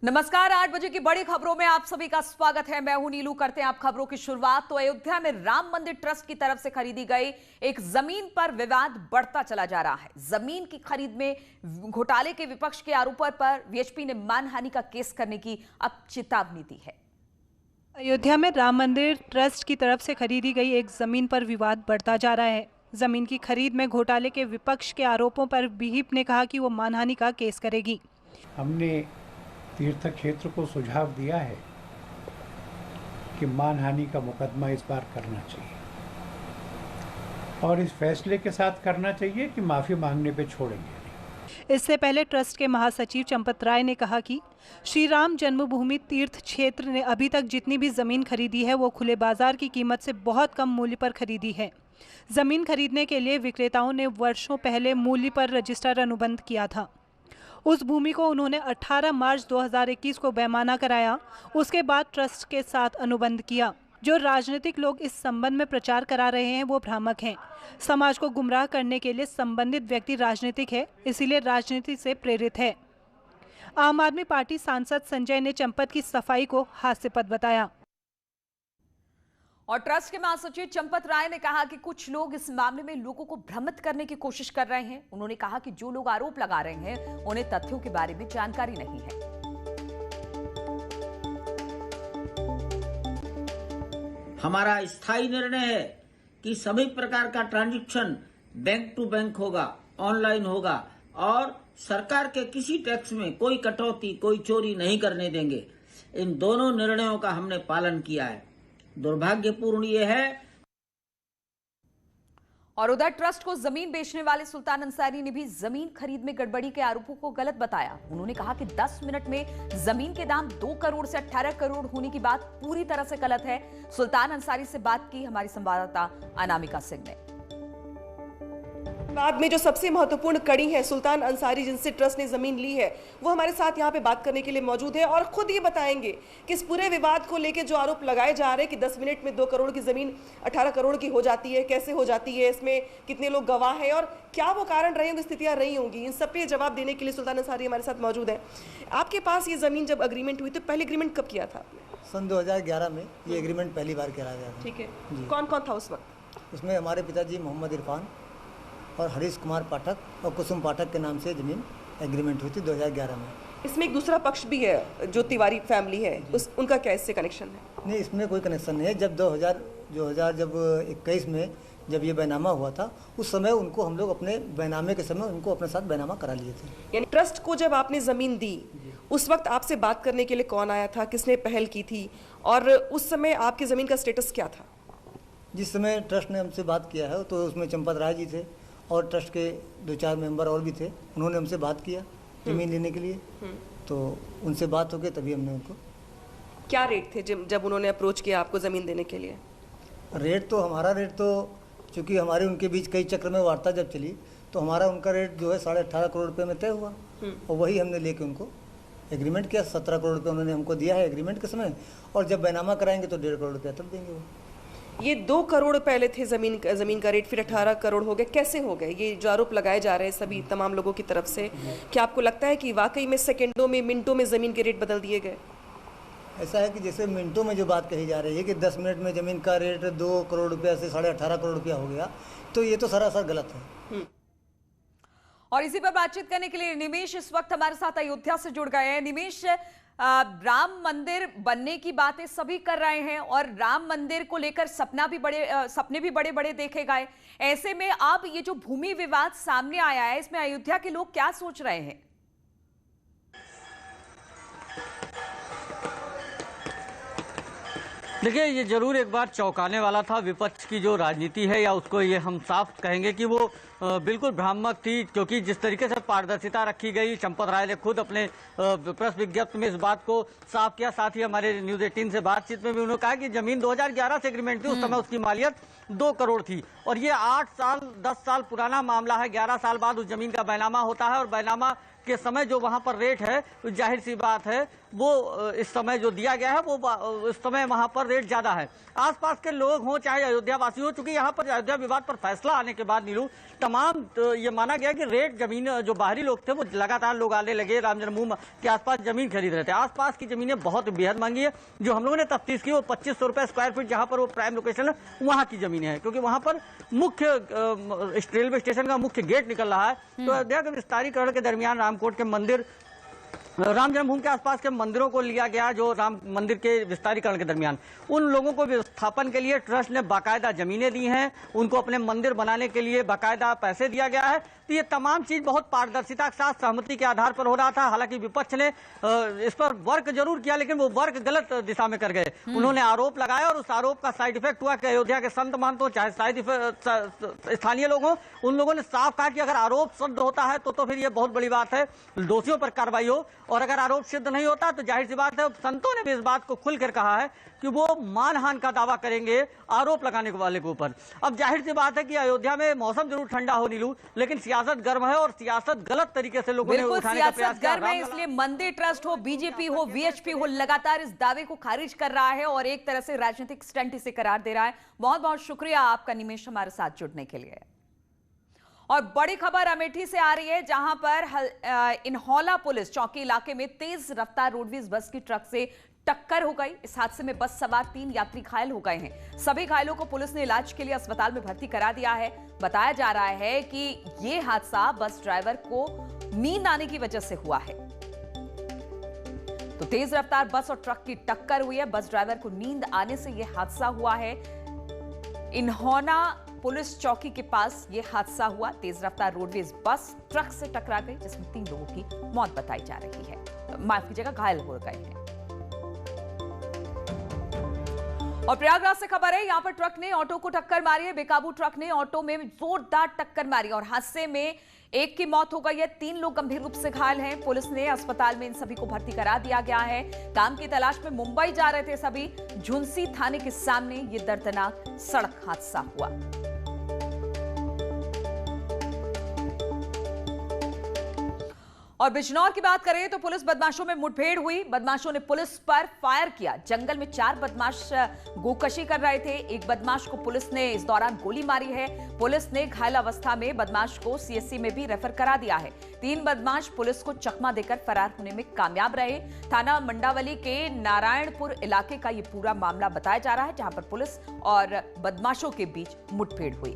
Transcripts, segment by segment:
नमस्कार। 8 बजे की बड़ी खबरों में आप सभी का स्वागत है। मैं हूं नीलू। करते हैं आप खबरों की शुरुआत। तो अयोध्या में राम मंदिर ट्रस्ट की तरफ से खरीदी गई एक जमीन पर विवाद बढ़ता चला जा रहा है। जमीन की खरीद में घोटाले के विपक्ष के आरोपों पर वीएचपी ने मानहानि का केस करने की अब चेतावनी दी है। अयोध्या में राम मंदिर ट्रस्ट की तरफ से खरीदी गई एक जमीन पर विवाद बढ़ता जा रहा है। जमीन की खरीद में घोटाले के विपक्ष के आरोपों पर बीहीप ने कहा कि वो मानहानि का केस करेगी। हमने तीर्थ क्षेत्र को सुझाव दिया है कि मानहानि का मुकदमा इस बार करना चाहिए और इस फैसले के साथ करना चाहिए कि माफी मांगने पे छोड़ेंगे। इससे पहले ट्रस्ट के महासचिव चंपत राय ने कहा कि श्री राम जन्मभूमि तीर्थ क्षेत्र ने अभी तक जितनी भी जमीन खरीदी है वो खुले बाजार की कीमत से बहुत कम मूल्य पर खरीदी है। जमीन खरीदने के लिए विक्रेताओं ने वर्षों पहले मूल्य पर रजिस्टर अनुबंध किया था। उस भूमि को उन्होंने 18 मार्च 2021 को पैमाना कराया। उसके बाद ट्रस्ट के साथ अनुबंध किया। जो राजनीतिक लोग इस संबंध में प्रचार करा रहे हैं वो भ्रामक हैं। समाज को गुमराह करने के लिए संबंधित व्यक्ति राजनीतिक है, इसीलिए राजनीति से प्रेरित है। आम आदमी पार्टी सांसद संजय ने चंपत की सफाई को हास्यास्पद बताया। और ट्रस्ट के महासचिव चंपत राय ने कहा कि कुछ लोग इस मामले में लोगों को भ्रमित करने की कोशिश कर रहे हैं। उन्होंने कहा कि जो लोग आरोप लगा रहे हैं उन्हें तथ्यों के बारे में जानकारी नहीं है। हमारा स्थायी निर्णय है कि सभी प्रकार का ट्रांजैक्शन बैंक टू बैंक होगा, ऑनलाइन होगा और सरकार के किसी टैक्स में कोई कटौती, कोई चोरी नहीं करने देंगे। इन दोनों निर्णयों का हमने पालन किया है। दुर्भाग्यपूर्ण ये है। और उधर ट्रस्ट को जमीन बेचने वाले सुल्तान अंसारी ने भी जमीन खरीद में गड़बड़ी के आरोपों को गलत बताया। उन्होंने कहा कि 10 मिनट में जमीन के दाम 2 करोड़ से 18 करोड़ होने की बात पूरी तरह से गलत है। सुल्तान अंसारी से बात की हमारी संवाददाता अनामिका सिंह ने। बाद में जो सबसे महत्वपूर्ण कड़ी है, सुल्तान अंसारी जिनसे ट्रस्ट ने जमीन ली है, वो हमारे साथ यहाँ पे बात करने के लिए मौजूद है और खुद ये बताएंगे कि इस पूरे विवाद को लेकर जो आरोप लगाए जा रहे हैं कि 10 मिनट में 2 करोड़ की जमीन 18 करोड़ की हो जाती है, कैसे हो जाती है, इसमें कितने लोग गवाह हैं और क्या वो कारण रहे होंगे, स्थितियां रही होंगी, इन सब पे जवाब देने के लिए सुल्तान अंसारी हमारे साथ मौजूद है। आपके पास ये जमीन जब अग्रीमेंट हुई तो पहले अग्रीमेंट कब किया था आपने? सन 2011 में ये एग्रीमेंट पहली बार किया गया था। ठीक है, कौन कौन था उस वक्त? उसमें हमारे पिताजी मोहम्मद इरफान और हरीश कुमार पाठक और कुसुम पाठक के नाम से ज़मीन एग्रीमेंट हुई थी 2011 में। इसमें एक दूसरा पक्ष भी है जो तिवारी फैमिली है, उनका क्या इससे कनेक्शन है? नहीं, इसमें कोई कनेक्शन नहीं है। जब 2021 में जब ये बैनामा हुआ था उस समय उनको हम लोग अपने बैनामे के समय उनको अपने साथ बैनामा करा लिए थे। यानी ट्रस्ट को जब आपने ज़मीन दी उस वक्त आपसे बात करने के लिए कौन आया था, किसने पहल की थी और उस समय आपकी ज़मीन का स्टेटस क्या था? जिस समय ट्रस्ट ने हमसे बात किया है तो उसमें चंपत राय जी थे और ट्रस्ट के 2-4 मेंबर और भी थे। उन्होंने हमसे बात किया ज़मीन लेने के लिए, तो उनसे बात हो गई तभी हमने उनको। क्या रेट थे जब उन्होंने अप्रोच किया आपको ज़मीन देने के लिए? रेट तो हमारा रेट तो चूँकि हमारे उनके बीच कई चक्र में वार्ता जब चली तो हमारा उनका रेट जो है 18.5 करोड़ रुपये में तय हुआ और वही हमने लेके उनको एग्रीमेंट किया। 17 करोड़ रुपये उन्होंने हमको दिया है एग्रीमेंट के समय और जब बैनामा कराएंगे तो 1.5 करोड़ रुपया तब देंगे वो। ये 2 करोड़ पहले थे ज़मीन का रेट, फिर 18 करोड़ हो गए, कैसे हो गए? ये जो आरोप लगाए जा रहे हैं सभी तमाम लोगों की तरफ से, क्या आपको लगता है कि वाकई में सेकंडों में, मिनटों में ज़मीन के रेट बदल दिए गए? ऐसा है कि जैसे मिनटों में जो बात कही जा रही है कि 10 मिनट में ज़मीन का रेट 2 करोड़ रुपया से 18.5 करोड़ रुपया हो गया, तो ये तो सरासर गलत है। और इसी पर बातचीत करने के लिए निमेश इस वक्त हमारे साथ अयोध्या से जुड़ गए हैं। निमेश, राम मंदिर बनने की बातें सभी कर रहे हैं और राम मंदिर को लेकर सपने भी बड़े बड़े देखे गए। ऐसे में अब ये जो भूमि विवाद सामने आया है, इसमें अयोध्या के लोग क्या सोच रहे हैं? देखिए, ये जरूर एक बार चौंकाने वाला था। विपक्ष की जो राजनीति है या उसको ये हम साफ कहेंगे कि वो बिल्कुल भ्रामक थी, क्योंकि जिस तरीके से पारदर्शिता रखी गई, चंपत राय ने खुद अपने प्रेस विज्ञप्ति में इस बात को साफ किया। साथ ही हमारे न्यूज 18 से बातचीत में भी उन्होंने कहा कि जमीन 2011 से एग्रीमेंट थी, उस समय उसकी मालियत 2 करोड़ थी और ये 8 साल 10 साल पुराना मामला है। 11 साल बाद उस जमीन का बैनामा होता है और बैनामा के समय जो वहां पर रेट है, जाहिर सी बात है वो इस समय जो दिया गया है वो इस समय वहां पर रेट ज्यादा है। आसपास के लोग हों चाहे अयोध्या वासी हो, चूंकि यहाँ पर अयोध्या विवाद पर फैसला आने के बाद नीलू तमाम ये माना गया कि रेट जमीन जो बाहरी लोग थे वो लगातार लोग आने लगे, राम जन्मभूमि के आसपास जमीन खरीद रहे थे। आसपास की जमीनें बहुत बेहद महंगी है। जो हम लोगों ने तफ्तीश की वो 2500 रुपए स्क्वायर फीट जहां पर वो प्राइम लोकेशन है वहां की जमीनें हैं, क्योंकि वहां पर मुख्य रेलवे स्टेशन का मुख्य गेट निकल रहा है। तो अयोध्या के विस्तारीकरण के दरमियान रामकोट के मंदिर, राम जन्मभूमि के आसपास के मंदिरों को लिया गया। जो राम मंदिर के विस्तारीकरण के दरमियान उन लोगों को विस्थापन के लिए ट्रस्ट ने बाकायदा जमीनें दी हैं, उनको अपने मंदिर बनाने के लिए बाकायदा पैसे दिया गया है। तो ये तमाम चीज बहुत पारदर्शिता के साथ सहमति के आधार पर हो रहा था। हालांकि विपक्ष ने इस पर वर्क जरूर किया, लेकिन वो वर्क गलत दिशा में कर गए। उन्होंने आरोप लगाया और उस आरोप का साइड इफेक्ट हुआ कि अयोध्या के संत महंत चाहे स्थानीय लोग हों, उन लोगों ने साफ कहा कि अगर आरोप सिद्ध होता है तो फिर ये बहुत बड़ी बात है, दोषियों पर कार्रवाई हो, और अगर आरोप सिद्ध नहीं होता तो जाहिर सी बात है संतों ने भी इस बात को खुलकर कहा है कि वो मानहानि का दावा करेंगे आरोप लगाने वाले के ऊपर। अब जाहिर सी बात है कि अयोध्या में मौसम जरूर ठंडा हो नीलू, लेकिन सियासत गर्म है और सियासत गलत तरीके से लोगों ने उठाने का प्रयास किया। गर्म है, इसलिए मंदिर ट्रस्ट हो, बीजेपी हो, वीएचपी हो, लगातार इस दावे को खारिज कर रहा है और एक तरह से राजनीतिक स्टंट इसे करार दे रहा है। बहुत बहुत शुक्रिया आपका निमेश हमारे साथ जुड़ने के लिए। और बड़ी खबर अमेठी से आ रही है, जहां पर इन्हौला पुलिस चौकी इलाके में तेज रफ्तार रोडवेज बस की ट्रक से टक्कर हो गई। इस हादसे में बस सवार 3 यात्री घायल हो गए हैं। सभी घायलों को पुलिस ने इलाज के लिए अस्पताल में भर्ती करा दिया है। बताया जा रहा है कि यह हादसा बस ड्राइवर को नींद आने की वजह से हुआ है। तो तेज रफ्तार बस और ट्रक की टक्कर हुई है। बस ड्राइवर को नींद आने से यह हादसा हुआ है। इन्हौना पुलिस चौकी के पास यह हादसा हुआ। तेज रफ्तार रोडवेज बस ट्रक से टकरा गई, जिसमें 3 लोगों की मौत बताई जा रही है, माफ कीजिएगा घायल हो गए हैं। और प्रयागराज से खबर है, यहां पर ट्रक ने ऑटो को टक्कर मारी है। बेकाबू ट्रक ने ऑटो में जोरदार टक्कर मारी और हादसे में एक की मौत हो गई है, 3 लोग गंभीर रूप से घायल हैं। पुलिस ने अस्पताल में इन सभी को भर्ती करा दिया गया है। काम की तलाश में मुंबई जा रहे थे सभी। झुंसी थाने के सामने ये दर्दनाक सड़क हादसा हुआ। और बिजनौर की बात करें तो पुलिस बदमाशों में मुठभेड़ हुई। बदमाशों ने पुलिस पर फायर किया। जंगल में 4 बदमाश गोकशी कर रहे थे। एक बदमाश को पुलिस ने इस दौरान गोली मारी है। पुलिस ने घायल अवस्था में बदमाश को सीएससी में भी रेफर करा दिया है। 3 बदमाश पुलिस को चकमा देकर फरार होने में कामयाब रहे। थाना मंडावली के नारायणपुर इलाके का यह पूरा मामला बताया जा रहा है, जहां पर पुलिस और बदमाशों के बीच मुठभेड़ हुई।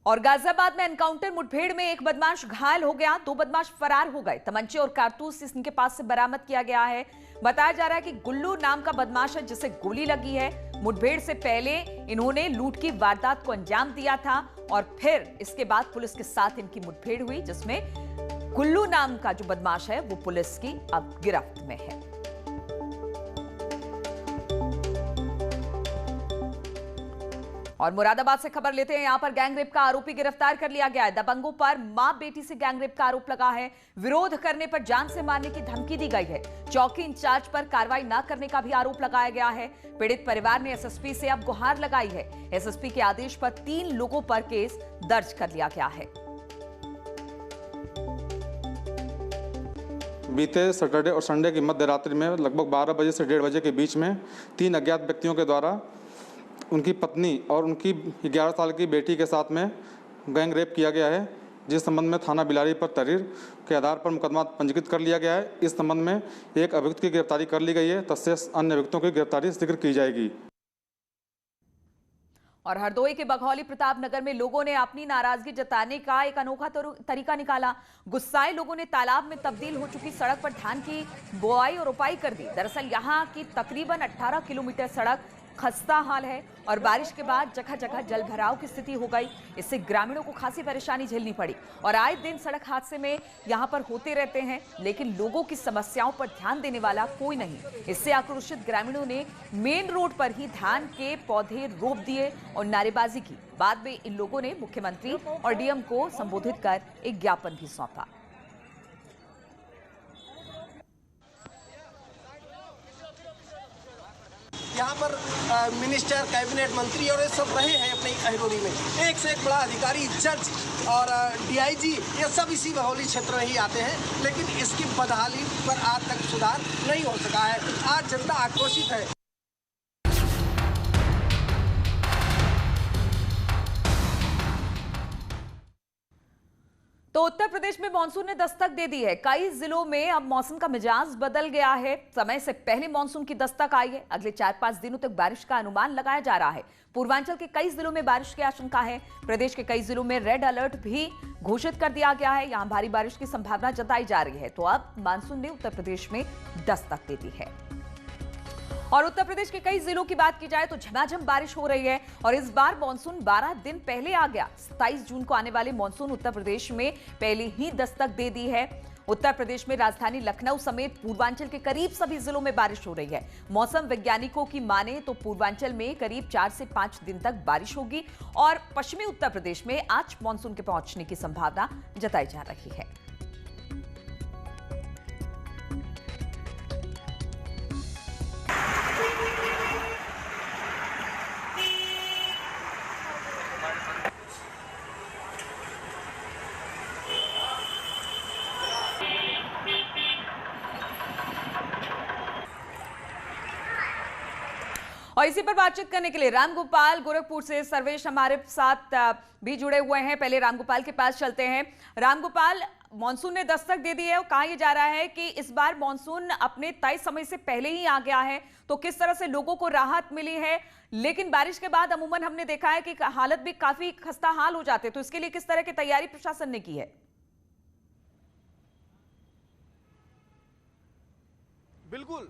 और गाजियाबाद में एनकाउंटर मुठभेड़ में एक बदमाश घायल हो गया, 2 बदमाश फरार हो गए। तमंचे और कारतूस इनके पास से बरामद किया गया है। बताया जा रहा है कि गुल्लू नाम का बदमाश है जिसे गोली लगी है। मुठभेड़ से पहले इन्होंने लूट की वारदात को अंजाम दिया था और फिर इसके बाद पुलिस के साथ इनकी मुठभेड़ हुई, जिसमें गुल्लू नाम का जो बदमाश है वो पुलिस की अब गिरफ्त में है। और मुरादाबाद से खबर लेते हैं, यहां पर गैंगरेप का आरोपी गिरफ्तार कर लिया गया है। दबंगों पर मां बेटी से गैंगरेप का आरोप लगा है। विरोध करने पर जान से मारने की धमकी दी गई है। चौकी इंचार्ज पर कार्रवाई न करने का भी आरोप लगाया गया है। पीड़ित परिवार ने एसएसपी से अब गुहार लगाई है। एसएसपी के आदेश पर 3 लोगों पर केस दर्ज कर लिया गया है। बीते सैटरडे और संडे की मध्य रात्रि में लगभग 12 बजे से 1:30 बजे के बीच में 3 अज्ञात व्यक्तियों के द्वारा उनकी पत्नी और उनकी 11 साल की बेटी के साथ में गैंग रेप किया गया है, जिस संबंध में थाना बिलारी पर तहरीर के आधार पर मुकदमा पंजीकृत कर लिया गया है। इस संबंध में एक अभियुक्त की गिरफ्तारी कर ली गई है, तत्सेष अन्य अभियुक्तों की गिरफ्तारी शीघ्र की जाएगी। और हरदोई के बघौली प्रताप नगर में लोगों ने अपनी नाराजगी जताने का एक अनोखा तरीका निकाला। गुस्साए लोगों ने तालाब में तब्दील हो चुकी सड़क पर धान की बोआई और रोपाई कर दी। दरअसल यहां की तकरीबन 18 किलोमीटर सड़क खस्ता हाल है और बारिश के बाद जगह जगह जल भराव की स्थिति हो गई। इससे ग्रामीणों को खासी परेशानी झेलनी पड़ी और आए दिन सड़क हादसे में यहां पर होते रहते हैं, लेकिन लोगों की समस्याओं पर ध्यान देने वाला कोई नहीं। इससे आक्रोशित ग्रामीणों ने मेन रोड पर ही धान के पौधे रोप दिए और नारेबाजी की। बाद में इन लोगों ने मुख्यमंत्री और डीएम को संबोधित कर एक ज्ञापन भी सौंपा। यहाँ पर मिनिस्टर, कैबिनेट मंत्री और ये सब रहे हैं अपनी अहिरोरी में। एक से एक बड़ा अधिकारी, जज और डीआईजी, ये सब इसी बघौली क्षेत्र में ही आते हैं, लेकिन इसकी बदहाली पर आज तक सुधार नहीं हो सका है। आज जनता आक्रोशित है। तो उत्तर प्रदेश में मानसून ने दस्तक दे दी है। कई जिलों में अब मौसम का मिजाज बदल गया है। समय से पहले मानसून की दस्तक आई है। अगले 4-5 दिनों तक बारिश का अनुमान लगाया जा रहा है। पूर्वांचल के कई जिलों में बारिश की आशंका है। प्रदेश के कई जिलों में रेड अलर्ट भी घोषित कर दिया गया है। यहां भारी बारिश की संभावना जताई जा रही है। तो अब मानसून ने उत्तर प्रदेश में दस्तक दे दी है। और उत्तर प्रदेश के कई जिलों की बात की जाए तो झमाझम बारिश हो रही है और इस बार मानसून 12 दिन पहले आ गया। 27 जून को आने वाले मानसून उत्तर प्रदेश में पहले ही दस्तक दे दी है। उत्तर प्रदेश में राजधानी लखनऊ समेत पूर्वांचल के करीब सभी जिलों में बारिश हो रही है। मौसम वैज्ञानिकों की माने तो पूर्वांचल में करीब 4 से 5 दिन तक बारिश होगी और पश्चिमी उत्तर प्रदेश में आज मानसून के पहुंचने की संभावना जताई जा रही है। और इसी पर बातचीत करने के लिए रामगोपाल गोरखपुर से सर्वेश हमारे साथ भी जुड़े हुए हैं। पहले रामगोपाल के पास चलते हैं। रामगोपाल, मॉनसून ने दस्तक दे दी है और कहा यह जा रहा है कि इस बार मॉनसून अपने तय समय से पहले ही आ गया है, तो किस तरह से लोगों को राहत मिली है? लेकिन बारिश के बाद अमूमन हमने देखा है कि हालत भी काफी खस्ता हाल हो जाते, तो इसके लिए किस तरह की तैयारी प्रशासन ने की है? बिल्कुल,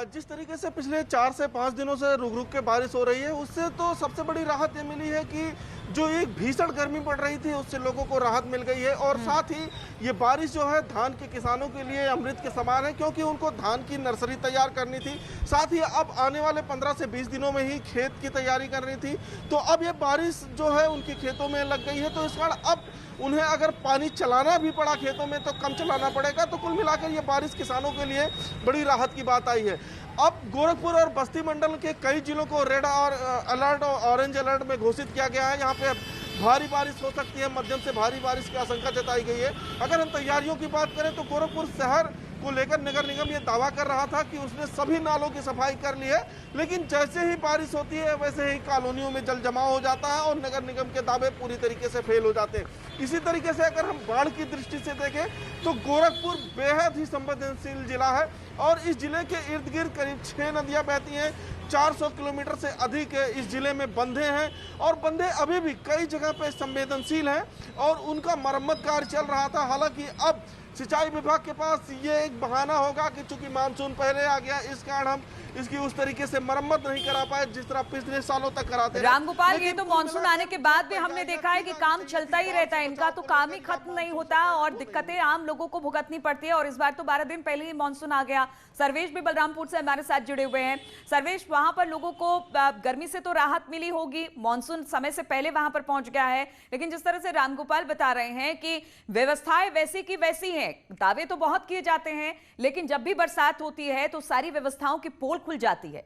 जिस तरीके से पिछले 4 से 5 दिनों से रुक रुक के बारिश हो रही है, उससे तो सबसे बड़ी राहत ये मिली है कि जो एक भीषण गर्मी पड़ रही थी उससे लोगों को राहत मिल गई है। और साथ ही ये बारिश जो है धान के किसानों के लिए अमृत के समान है, क्योंकि उनको धान की नर्सरी तैयार करनी थी, साथ ही अब आने वाले 15 से 20 दिनों में ही खेत की तैयारी करनी थी। तो अब ये बारिश जो है उनके खेतों में लग गई है, तो इस कारण अब उन्हें अगर पानी चलाना भी पड़ा खेतों में तो कम चलाना पड़ेगा। तो कुल मिलाकर ये बारिश किसानों के लिए बड़ी राहत की बात आई है। अब गोरखपुर और बस्ती मंडल के कई जिलों को रेड और अलर्ट और ऑरेंज अलर्ट में घोषित किया गया है। यहाँ पे भारी बारिश हो सकती है, मध्यम से भारी बारिश की आशंका जताई गई है। अगर हम तैयारियों की बात करें तो गोरखपुर शहर को लेकर नगर निगम ये दावा कर रहा था कि उसने सभी नालों की सफाई कर ली है, लेकिन जैसे ही बारिश होती है वैसे ही कॉलोनियों में जल जमाव हो जाता है और नगर निगम के दावे पूरी तरीके से फेल हो जाते हैं। इसी तरीके से अगर हम बाढ़ की दृष्टि से देखें तो गोरखपुर बेहद ही संवेदनशील जिला है और इस जिले के इर्द गिर्द करीब 6 नदियां बहती हैं। 400 किलोमीटर से अधिक इस जिले में बंधे हैं और बंधे अभी भी कई जगह पे संवेदनशील हैं और उनका मरम्मत कार्य चल रहा था। हालांकि अब सिंचाई विभाग के पास ये एक बहाना होगा कि चूंकि मानसून पहले आ गया, इस कारण हम इसकी उस तरीके से मरम्मत नहीं करा पाए जिस तरह पिछले सालों तक कराते। रामगोपाल, ये तो मानसून आने के बाद भी हमने देखा है कि काम चलता ही रहता है, इनका तो काम ही खत्म नहीं होता और दिक्कतें आम लोगों को भुगतनी पड़ती है। और इस बार तो 12 दिन पहले ही मानसून आ गया। सर्वेश भी बलरामपुर से हमारे साथ जुड़े हुए हैं। सर्वेश, वहां पर लोगों को गर्मी से तो राहत मिली होगी, मानसून समय से पहले वहां पर पहुंच गया है, लेकिन जिस तरह से रामगोपाल बता रहे हैं कि व्यवस्थाएं वैसी की वैसी हैं, दावे तो बहुत किए जाते हैं, लेकिन जब भी बरसात होती है तो सारी व्यवस्थाओं की पोल खुल जाती है।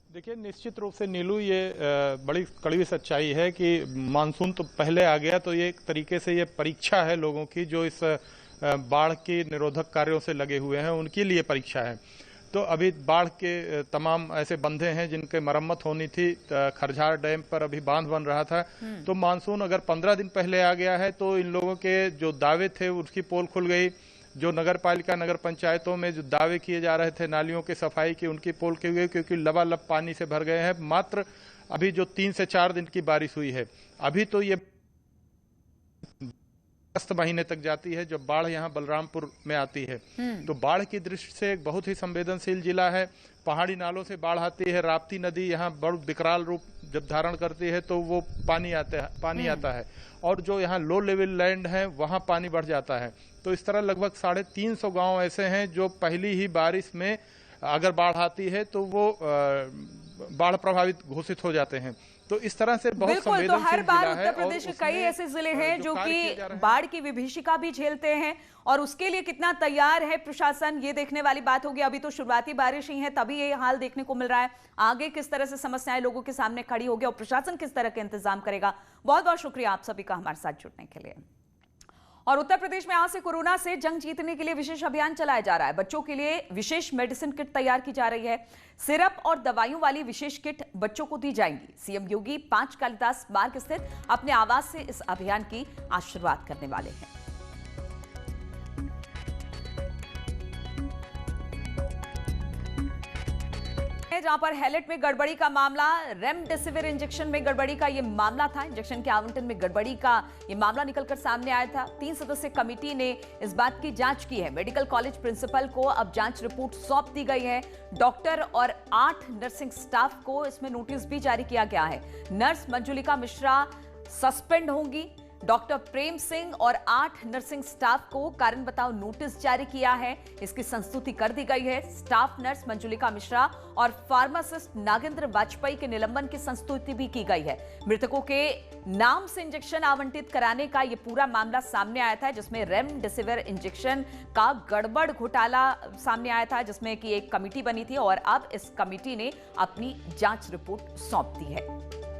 देखिए, निश्चित रूप से नीलू, ये बड़ी कड़वी सच्चाई है कि मानसून तो पहले आ गया, तो ये एक तरीके से ये परीक्षा है लोगों की जो इस बाढ़ के निरोधक कार्यों से लगे हुए हैं, उनके लिए परीक्षा है। तो अभी बाढ़ के तमाम ऐसे बंधे हैं जिनके मरम्मत होनी थी। खरझार डैम पर अभी बांध बन रहा था, तो मानसून अगर 15 दिन पहले आ गया है तो इन लोगों के जो दावे थे उसकी पोल खुल गई। जो नगर पालिका नगर पंचायतों में जो दावे किए जा रहे थे नालियों की सफाई की, उनकी पोल खुल गई, क्योंकि लबालब पानी से भर गए हैं। मात्र अभी जो 3 से 4 दिन की बारिश हुई है, अभी तो ये अगस्त महीने तक जाती है जब बाढ़ यहाँ बलरामपुर में आती है। तो बाढ़ की दृष्टि से एक बहुत ही संवेदनशील जिला है। पहाड़ी नालों से बाढ़ आती है। राप्ती नदी यहाँ बड़ विकराल रूप जब धारण करती है तो वो पानी आता है और जो यहाँ लो लेवल लैंड है वहाँ पानी बढ़ जाता है। तो इस तरह लगभग 350 गांव ऐसे हैं जो पहली ही बारिश में अगर बाढ़ आती है तो वो बाढ़ प्रभावित घोषित हो जाते हैं। तो इस तरह से बहुत बिल्कुल, तो हर बार उत्तर प्रदेश के कई ऐसे जिले हैं जो कि बाढ़ की विभीषिका भी झेलते हैं और उसके लिए कितना तैयार है प्रशासन, ये देखने वाली बात होगी। अभी तो शुरुआती बारिश ही है, तभी ये हाल देखने को मिल रहा है। आगे किस तरह से समस्याएं लोगों के सामने खड़ी होगी और प्रशासन किस तरह के इंतजाम करेगा। बहुत बहुत शुक्रिया आप सभी का हमारे साथ जुड़ने के लिए। और उत्तर प्रदेश में आज से कोरोना से जंग जीतने के लिए विशेष अभियान चलाया जा रहा है। बच्चों के लिए विशेष मेडिसिन किट तैयार की जा रही है। सिरप और दवाइयों वाली विशेष किट बच्चों को दी जाएंगी। सीएम योगी 5 कालिदास मार्ग स्थित अपने आवास से इस अभियान की आज शुरुआत करने वाले हैं। जहां पर हैलेट में गड़बड़ी का मामला, रेमडेसिविर इंजेक्शन में गड़बड़ी का यह मामला था। इंजेक्शन के आवंटन में गड़बड़ी का यह मामला निकलकर सामने आया था। 3 सदस्यीय कमेटी ने इस बात की जांच की है। मेडिकल कॉलेज प्रिंसिपल को अब जांच रिपोर्ट सौंप दी गई है। डॉक्टर और 8 नर्सिंग स्टाफ को इसमें नोटिस भी जारी किया गया है। नर्स मंजुलिका मिश्रा सस्पेंड होंगी। डॉक्टर प्रेम सिंह और 8 नर्सिंग स्टाफ को कारण बताओ नोटिस जारी किया है। इसकी संस्तुति कर दी गई है। स्टाफ नर्स मंजुलिका मिश्रा और फार्मासिस्ट नागेंद्र वाजपेयी के निलंबन की संस्तुति भी की गई है। मृतकों के नाम से इंजेक्शन आवंटित कराने का यह पूरा मामला सामने आया था, जिसमें रेमडेसिविर इंजेक्शन का गड़बड़ घोटाला सामने आया था, जिसमें कि एक कमेटी बनी थी और अब इस कमेटी ने अपनी जांच रिपोर्ट सौंप दी है।